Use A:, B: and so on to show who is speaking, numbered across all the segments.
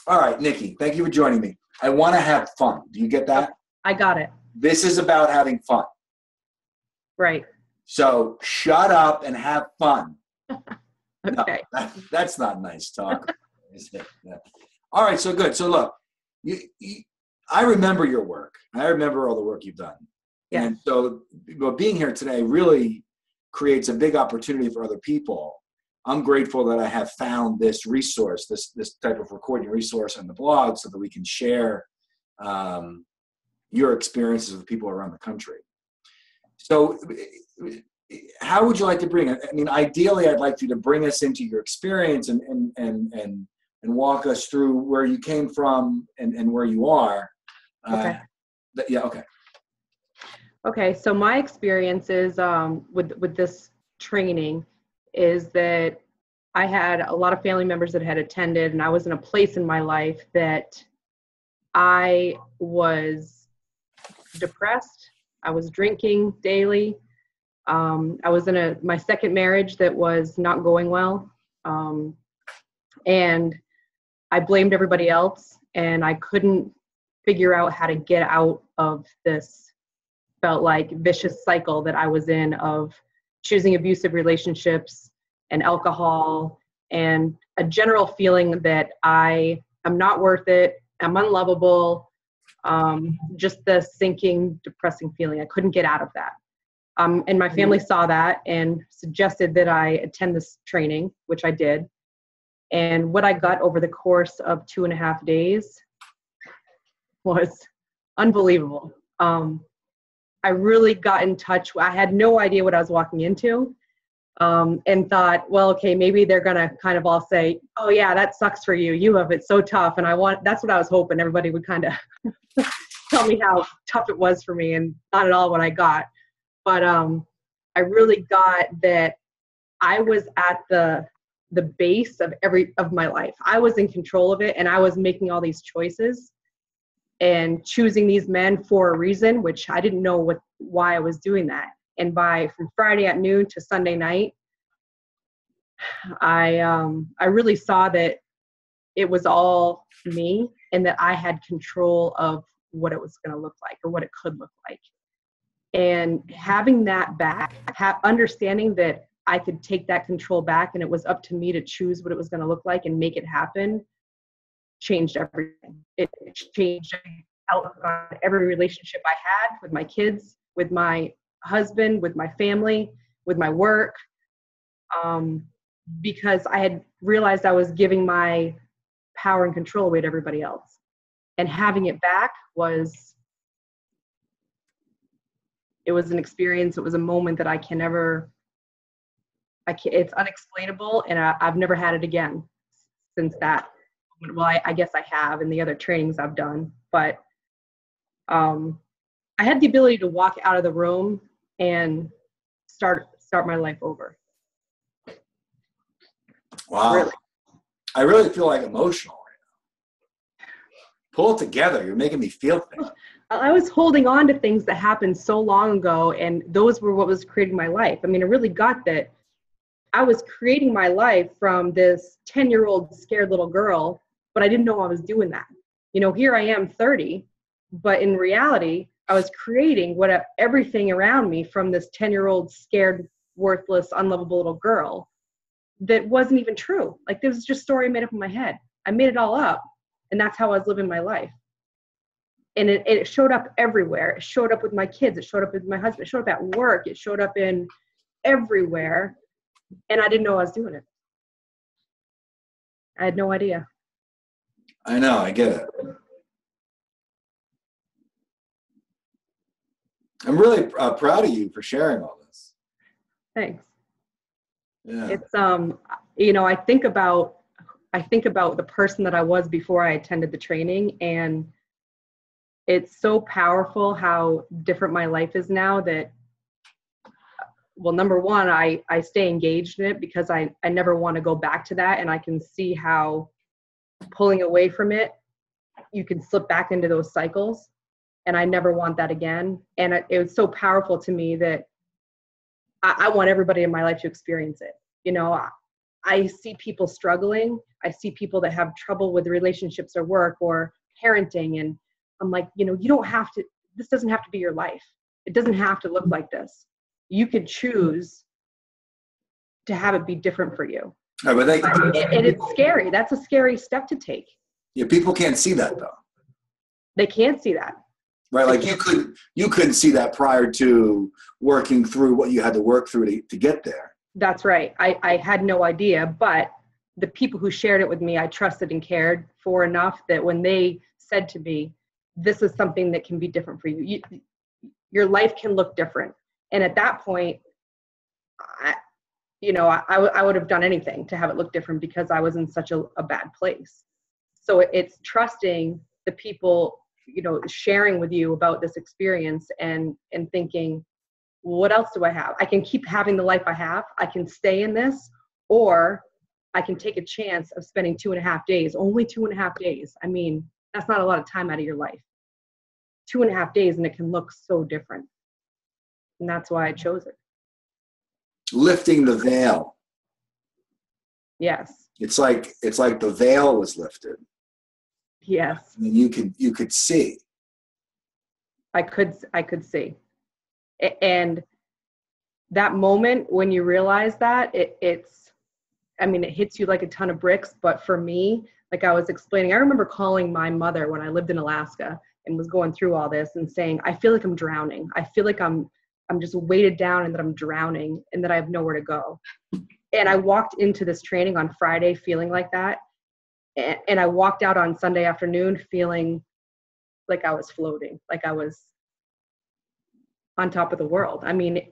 A: All right, Nici, thank you for joining me. I want to have fun. Do you get that?
B: I got it.
A: This is about having fun.
B: Right.
A: So shut up and have fun.
B: Okay.
A: No, that's not nice talk. Is it? Yeah. All right, so good. So look, I remember your work. I remember all the work you've done.
B: Yeah.
A: And so being here today really creates a big opportunity for other people. I'm grateful that I have found this resource, this type of recording resource on the blog so that we can share your experiences with people around the country. So how would you like to bring it? I mean, ideally, I'd like you to bring us into your experience and walk us through where you came from and where you are.
B: Okay.
A: Yeah, okay.
B: Okay, so my experiences with this training is that I had a lot of family members that had attended, and I was in a place in my life that I was depressed. I was drinking daily. I was in my second marriage that was not going well. And I blamed everybody else, and I couldn't figure out how to get out of this, felt like, vicious cycle that I was in of choosing abusive relationships and alcohol and a general feeling that I'm not worth it, I'm unlovable, just the sinking, depressing feeling. I couldn't get out of that. And my family saw that and suggested that I attend this training, which I did. And what I got over the course of 2.5 days was unbelievable. I really got in touch. I had no idea what I was walking into, and thought, well, okay, maybe they're going to kind of all say, oh yeah, that sucks for you. You have it so tough. And that's what I was hoping everybody would kind of tell me how tough it was for me, and not at all what I got. But I really got that I was at the base of my life. I was in control of it, and I was making all these choices and choosing these men for a reason, which I didn't know why I was doing that. And from Friday at noon to Sunday night, I really saw that it was all me, and that I had control of what it was going to look like, or what it could look like. And having that back, understanding that I could take that control back, and it was up to me to choose what it was going to look like and make it happen, changed everything. It changed outlook on every relationship I had with my kids, with my husband, with my family, with my work, because I had realized I was giving my power and control away to everybody else. And having it back it was an experience. It was a moment that it's unexplainable, and I've never had it again since that. Well, I guess I have in the other trainings I've done, but I had the ability to walk out of the room and start my life over.
A: Wow.
B: Really.
A: I really feel like emotional right now. Pull it together. You're making me feel things.
B: I was holding on to things that happened so long ago, and those were what was creating my life. I mean, I really got that I was creating my life from this 10-year-old scared little girl, but I didn't know I was doing that. You know, here I am 30, but in reality, I was creating everything around me from this 10-year-old scared, worthless, unlovable little girl that wasn't even true. Like, this was just a story I made up in my head. I made it all up, and that's how I was living my life. And it showed up everywhere. It showed up with my kids. It showed up with my husband. It showed up at work. It showed up in everywhere. And I didn't know I was doing it. I had no idea.
A: I know. I get it. I'm really proud of you for sharing all this.
B: Thanks.
A: Yeah.
B: It's, you know, I think about the person that I was before I attended the training, and it's so powerful how different my life is now. That, well, number one, I stay engaged in it because I never want to go back to that. And I can see how pulling away from it, you can slip back into those cycles. And I never want that again. And it was so powerful to me that I want everybody in my life to experience it. You know, I see people struggling. I see people that have trouble with relationships or work or parenting. And I'm like, you don't have to, this doesn't have to be your life. It doesn't have to look like this. You could choose to have it be different for you.
A: Right, but
B: and it's scary. That's a scary step to take.
A: Yeah, people can't see that though.
B: They can't see that.
A: Right, like you couldn't see that prior to working through what you had to work through to get there.
B: That's right. I had no idea, but the people who shared it with me, I trusted and cared for enough that when they said to me, this is something that can be different for you. Your life can look different. And at that point, I would have done anything to have it look different because I was in such a bad place. So it's trusting the people, sharing with you about this experience and thinking, what else do I have? I can keep having the life I have. I can stay in this, or I can take a chance of spending 2.5 days, only 2.5 days. I mean, that's not a lot of time out of your life. 2.5 days, and it can look so different. And that's why I chose it.
A: Lifting the veil.
B: Yes.
A: It's like the veil was lifted.
B: Yes.
A: And you could see.
B: I could see. And that moment when you realize that, it hits you like a ton of bricks. But for me, like I was explaining, I remember calling my mother when I lived in Alaska and was going through all this and saying, I feel like I'm drowning. I feel like I'm just weighted down and that I'm drowning and that I have nowhere to go. And I walked into this training on Friday feeling like that. And I walked out on Sunday afternoon feeling like I was floating, like I was on top of the world. I mean,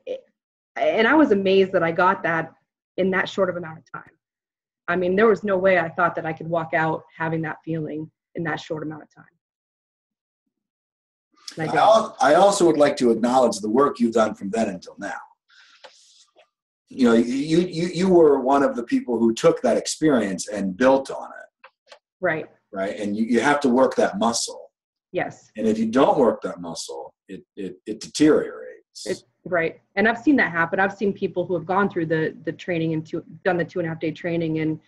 B: and I was amazed that I got that in that short of amount of time. I mean, there was no way I thought that I could walk out having that feeling in that short amount of time.
A: I also would like to acknowledge the work you've done from then until now. You were one of the people who took that experience and built on it.
B: Right.
A: Right. And you have to work that muscle.
B: Yes.
A: And if you don't work that muscle, it deteriorates.
B: Right. And I've seen that happen. I've seen people who have gone through the training and done the 2.5 day training and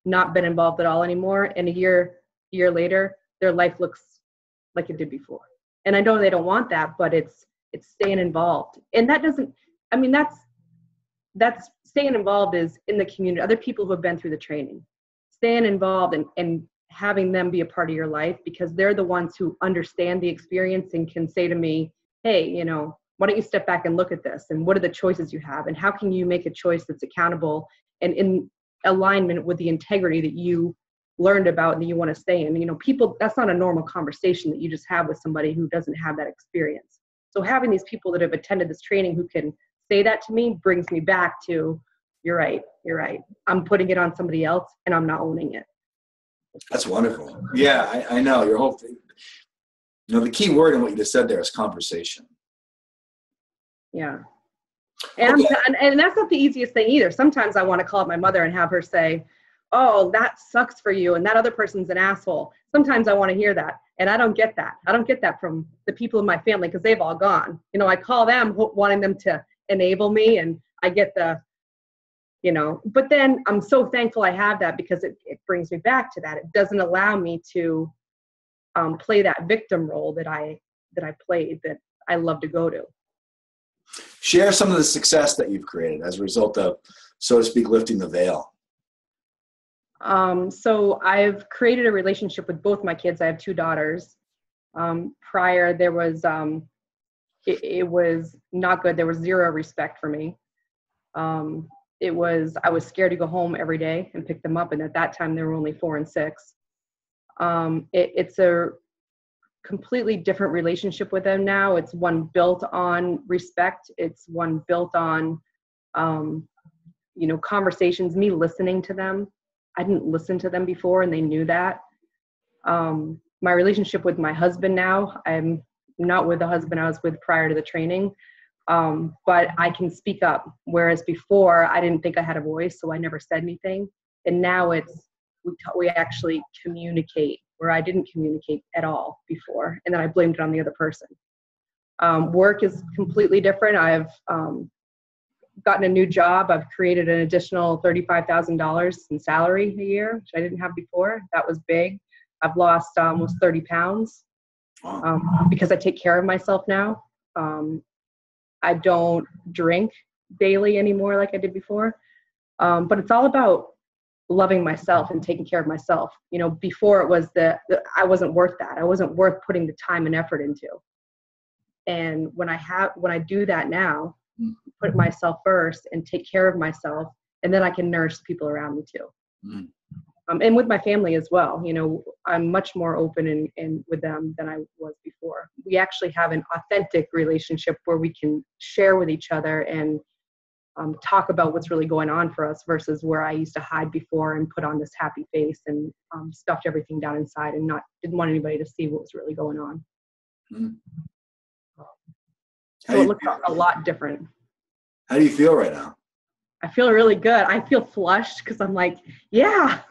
B: not been involved at all anymore. And a year later, their life looks like it did before. And I know they don't want that, but it's staying involved. And that doesn't, I mean, that's staying involved is in the community, other people who have been through the training, staying involved and having them be a part of your life because they're the ones who understand the experience and can say to me, hey, why don't you step back and look at this? And what are the choices you have? And how can you make a choice that's accountable and in alignment with the integrity that you learned about and that you want to stay in? People, that's not a normal conversation that you just have with somebody who doesn't have that experience. So having these people that have attended this training who can say that to me brings me back to, you're right. I'm putting it on somebody else and I'm not owning it.
A: That's wonderful. Yeah, I know your whole thing. The key word in what you just said there is conversation.
B: Yeah. And that's not the easiest thing either. Sometimes I want to call up my mother and have her say, oh, that sucks for you. And that other person's an asshole. Sometimes I want to hear that. And I don't get that. I don't get that from the people in my family because they've all gone. I call them wanting them to enable me and I get the, but then I'm so thankful I have that because it brings me back to that. It doesn't allow me to play that victim role that I played that I love to go to.
A: Share some of the success that you've created as a result of, so to speak, lifting the veil.
B: So I've created a relationship with both my kids. I have 2 daughters. Prior, there was, it was not good. There was zero respect for me. I was scared to go home every day and pick them up. And at that time, they were only 4 and 6. It's a completely different relationship with them now. It's one built on respect. It's one built on, conversations, me listening to them. I didn't listen to them before and they knew that. My relationship with my husband now, I'm not with the husband I was with prior to the training, but I can speak up. Whereas before I didn't think I had a voice, so I never said anything. And now we actually communicate where I didn't communicate at all before. And then I blamed it on the other person. Work is completely different. I've gotten a new job. I've created an additional $35,000 in salary a year, which I didn't have before. That was big. I've lost almost 30 pounds because I take care of myself now. I don't drink daily anymore like I did before. But it's all about loving myself and taking care of myself. You know, before it was I wasn't worth that. I wasn't worth putting the time and effort into. And when I do that now, put myself first and take care of myself, and then I can nourish the people around me too. And with my family as well. You know, I'm much more open and with them than I was before. We actually have an authentic relationship where we can share with each other and talk about what's really going on for us, versus where I used to hide before and put on this happy face and stuffed everything down inside and didn't want anybody to see what was really going on. So it looks a lot different.
A: How do you feel right now?
B: I feel really good. I feel flushed because I'm like, yeah.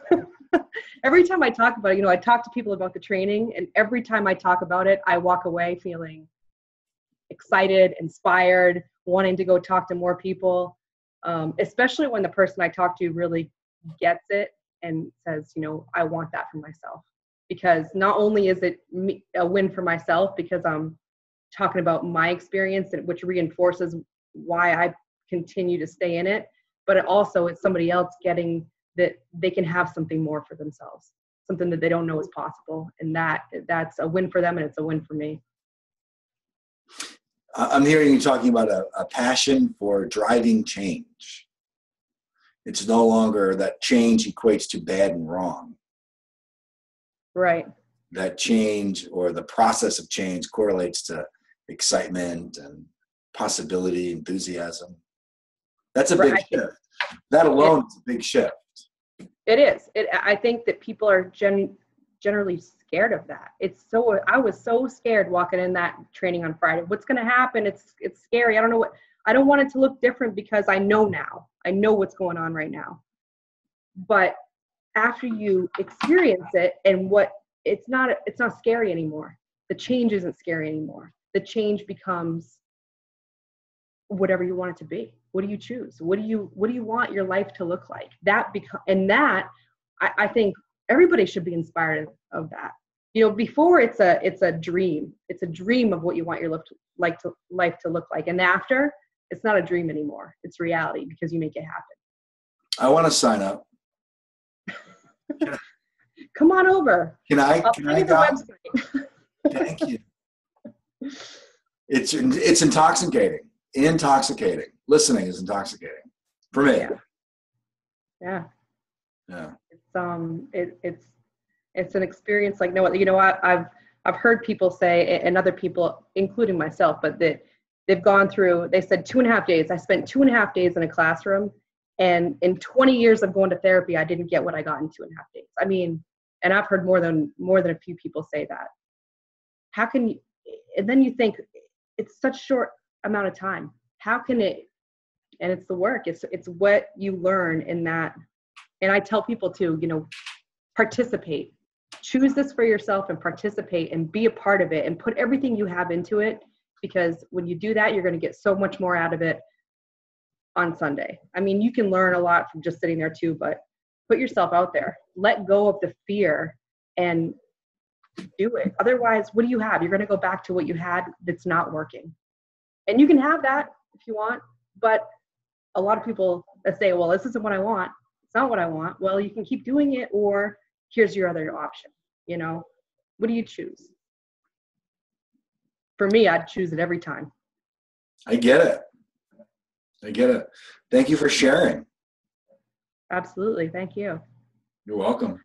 B: Every time I talk about it, you know, I talk to people about the training, and every time I talk about it, I walk away feeling excited, inspired, wanting to go talk to more people, especially when the person I talk to really gets it and says, you know, I want that for myself. Because not only is it a win for myself because I'm talking about my experience, which reinforces why I continue to stay in it, but it also it's somebody else getting that they can have something more for themselves, something that they don't know is possible. And that's a win for them, and it's a win for me.
A: I'm hearing you talking about a passion for driving change. It's no longer that change equates to bad and wrong.
B: Right.
A: That change or the process of change correlates to excitement and possibility, enthusiasm. That's a big shift. That alone is a big shift.
B: It is. I think that people are generally scared of that. I was so scared walking in that training on Friday. What's going to happen? It's scary. I don't know I don't want it to look different because I know now. I know what's going on right now. But after you experience it and it's not scary anymore. The change isn't scary anymore. The change becomes whatever you want it to be. What do you choose? What do you want your life to look like? I think everybody should be inspired of that. You know, before it's a dream. It's a dream of what you want your life to look like. And after, it's not a dream anymore. It's reality because you make it happen.
A: I want to sign up.
B: Come on over.
A: Can I
B: go?
A: Website. Thank you. It's intoxicating. Listening is intoxicating for me.
B: Yeah. It's an experience like no other. You know, I've heard people say, and other people, including myself, but that they've gone through. They said 2.5 days. I spent 2.5 days in a classroom, and in 20 years of going to therapy, I didn't get what I got in 2.5 days. I mean, and I've heard more than a few people say that. How can you? And then you think it's such short amount of time. How can it? And it's the work. It's what you learn in that. And I tell people to, you know, participate. Choose this for yourself and participate and be a part of it and put everything you have into it, because when you do that, you're going to get so much more out of it on Sunday. I mean, you can learn a lot from just sitting there too, but put yourself out there. Let go of the fear and do it. Otherwise, what do you have? You're going to go back to what you had that's not working. And you can have that if you want, but a lot of people say, well, this isn't what I want. It's not what I want. Well, you can keep doing it, or here's your other option. You know, what do you choose? For me, I'd choose it every time.
A: I get it. Thank you for sharing.
B: Absolutely. Thank you.
A: You're welcome.